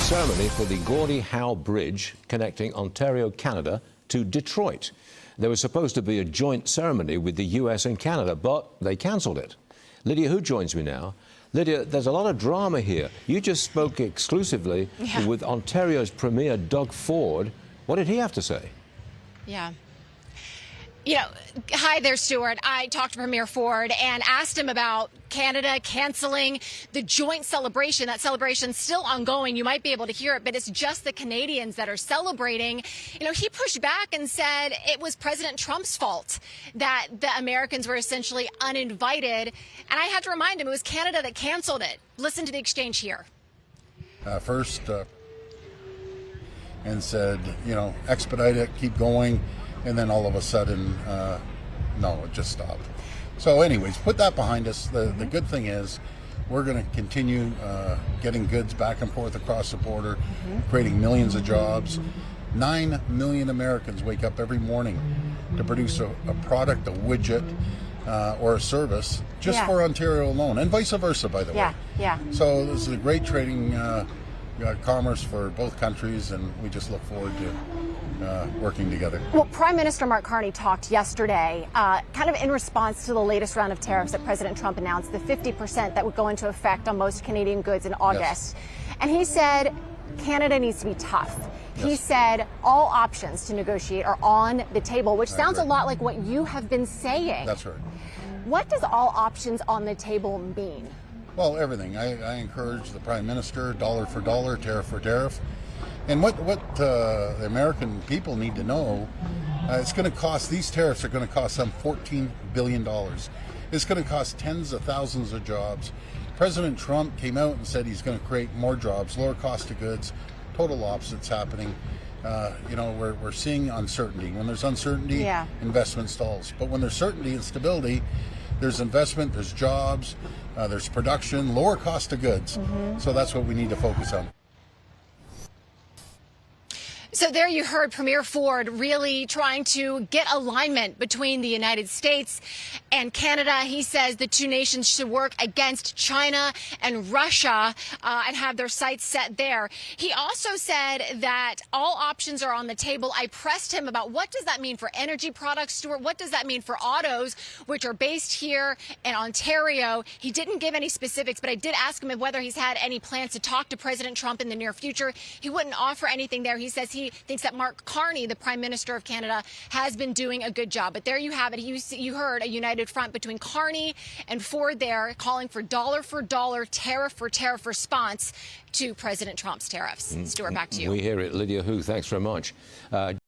ceremony for the Gordie Howe Bridge connecting Ontario, Canada to Detroit. There was supposed to be a joint ceremony with the US and Canada, but they cancelled it. Lydia Hu joins me now. Lydia, there's a lot of drama here. You just spoke exclusively with Ontario's Premier, Doug Ford. What did he have to say? Yeah. You know, hi there, Stuart. I talked to Premier Ford and asked him about Canada canceling the joint celebration. That celebration's still ongoing. You might be able to hear it, but it's just the Canadians that are celebrating. You know, he pushed back and said it was President Trump's fault that the Americans were essentially uninvited. And I had to remind him it was Canada that canceled it. Listen to the exchange here. First, and said, you know, expedite it, keep going. And then all of a sudden, no, it just stopped. So anyways, put that behind us. The good thing is we're going to continue getting goods back and forth across the border, creating millions of jobs. 9 million Americans wake up every morning to produce a product, a widget, or a service just for Ontario alone, and vice versa, by the way. So this is a great trading commerce for both countries, and we just look forward to working together. Well, Prime Minister Mark Carney talked yesterday, kind of in response to the latest round of tariffs that President Trump announced, the 50% that would go into effect on most Canadian goods in August. And he said Canada needs to be tough. He said all options to negotiate are on the table, which sounds a lot like what you have been saying. That's right. What does all options on the table mean? Well, everything. I encourage the Prime Minister, dollar for dollar, tariff for tariff. And what the American people need to know, it's going to cost, these tariffs are going to cost them $14 billion. It's going to cost tens of thousands of jobs. President Trump came out and said he's going to create more jobs, lower cost of goods, total opposites happening. You know, we're seeing uncertainty. When there's uncertainty, investment stalls. But when there's certainty and stability, there's investment, there's jobs, there's production, lower cost of goods. So that's what we need to focus on. So there you heard Premier Ford really trying to get alignment between the United States and Canada. He says the two nations should work against China and Russia and have their sights set there. He also said that all options are on the table. I pressed him about what does that mean for energy products, Stuart? What does that mean for autos, which are based here in Ontario? He didn't give any specifics, but I did ask him whether he's had any plans to talk to President Trump in the near future. He wouldn't offer anything there. He says he thinks that Mark Carney, the Prime Minister of Canada, has been doing a good job. But there you have it. You heard a united front between Carney and Ford there calling for dollar, tariff for tariff response to President Trump's tariffs. Stuart, back to you. We hear it. Lydia Hu, thanks very much.